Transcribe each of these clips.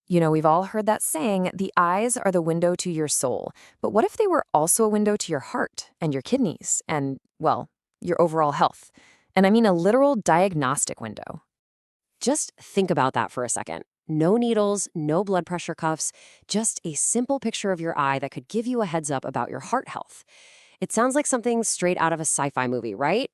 We've all heard that saying, the eyes are the window to your soul. But what if they were also a window to your heart and your kidneys and, well, your overall health? And I mean a literal diagnostic window. Just think about that for a second. No needles, no blood pressure cuffs, just a simple picture of your eye that could give you a heads up about your heart health. It sounds like something straight out of a sci-fi movie, right?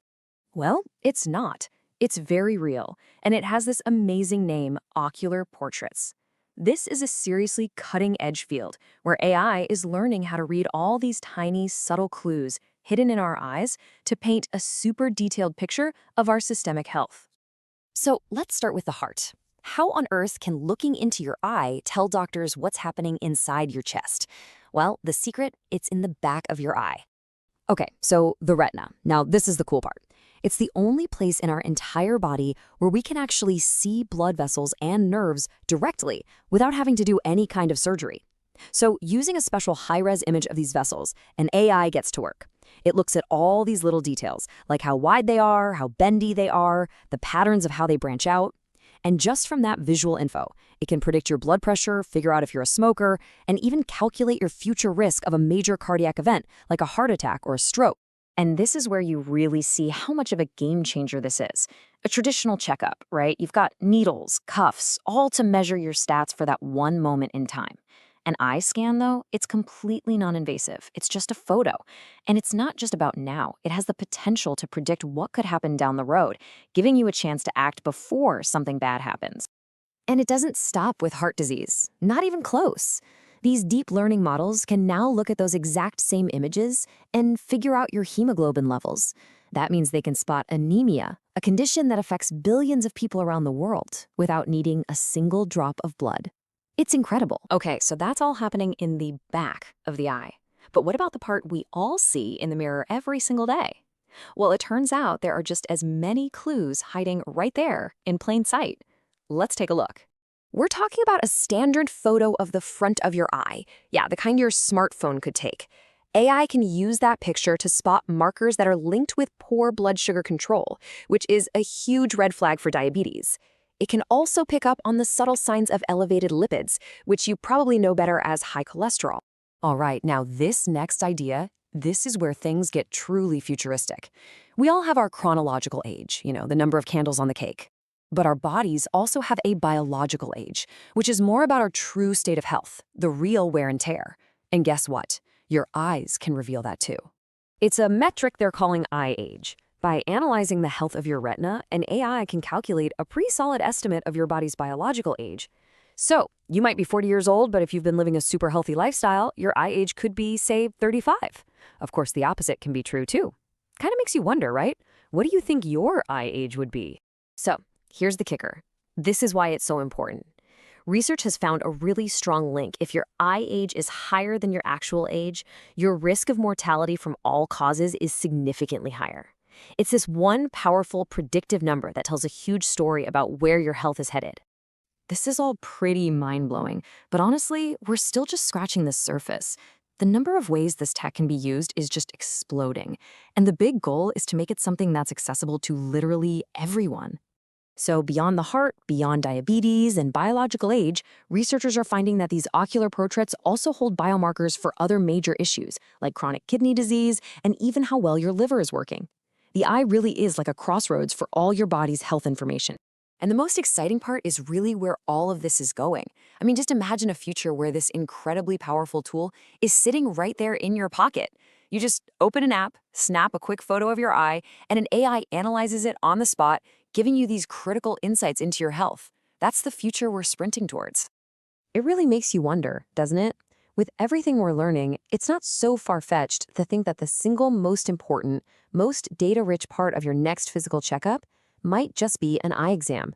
Well, it's not. It's very real, and it has this amazing name, ocular portraits. This is a seriously cutting-edge field where AI is learning how to read all these tiny, subtle clues hidden in our eyes to paint a super detailed picture of our systemic health. So let's start with the heart. How on earth can looking into your eye tell doctors what's happening inside your chest? Well, the secret, it's in the back of your eye. Okay, so the retina. Now, this is the cool part. It's the only place in our entire body where we can actually see blood vessels and nerves directly without having to do any kind of surgery. So using a special high-res image of these vessels, an AI gets to work. It looks at all these little details, like how wide they are, how bendy they are, the patterns of how they branch out. And just from that visual info, it can predict your blood pressure, figure out if you're a smoker, and even calculate your future risk of a major cardiac event, like a heart attack or a stroke. And this is where you really see how much of a game changer this is. A traditional checkup, right? You've got needles, cuffs, all to measure your stats for that one moment in time. An eye scan, though, it's completely non-invasive. It's just a photo. And it's not just about now. It has the potential to predict what could happen down the road, giving you a chance to act before something bad happens. And it doesn't stop with heart disease. Not even close. These deep learning models can now look at those exact same images and figure out your hemoglobin levels. That means they can spot anemia, a condition that affects billions of people around the world without needing a single drop of blood. It's incredible. Okay, so that's all happening in the back of the eye. But what about the part we all see in the mirror every single day? Well, it turns out there are just as many clues hiding right there in plain sight. Let's take a look. We're talking about a standard photo of the front of your eye. Yeah, the kind your smartphone could take. AI can use that picture to spot markers that are linked with poor blood sugar control, which is a huge red flag for diabetes. It can also pick up on the subtle signs of elevated lipids, which you probably know better as high cholesterol. All right, now this next idea, this is where things get truly futuristic. We all have our chronological age, the number of candles on the cake. But our bodies also have a biological age, which is more about our true state of health, the real wear and tear. And guess what? Your eyes can reveal that too. It's a metric they're calling eye age. By analyzing the health of your retina, an AI can calculate a pretty solid estimate of your body's biological age. So, you might be 40 years old, but if you've been living a super healthy lifestyle, your eye age could be, say, 35. Of course, the opposite can be true too. Kind of makes you wonder, right? What do you think your eye age would be? So, here's the kicker. This is why it's so important. Research has found a really strong link. If your eye age is higher than your actual age, your risk of mortality from all causes is significantly higher. It's this one powerful predictive number that tells a huge story about where your health is headed. This is all pretty mind-blowing, but honestly, we're still just scratching the surface. The number of ways this tech can be used is just exploding, and the big goal is to make it something that's accessible to literally everyone. So beyond the heart, beyond diabetes, and biological age, researchers are finding that these ocular portraits also hold biomarkers for other major issues, like chronic kidney disease and even how well your liver is working. The eye really is like a crossroads for all your body's health information. And the most exciting part is really where all of this is going. I mean, just imagine a future where this incredibly powerful tool is sitting right there in your pocket. You just open an app, snap a quick photo of your eye, and an AI analyzes it on the spot, giving you these critical insights into your health. That's the future we're sprinting towards. It really makes you wonder, doesn't it? With everything we're learning, it's not so far-fetched to think that the single most important, most data-rich part of your next physical checkup might just be an eye exam.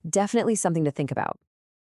Definitely something to think about.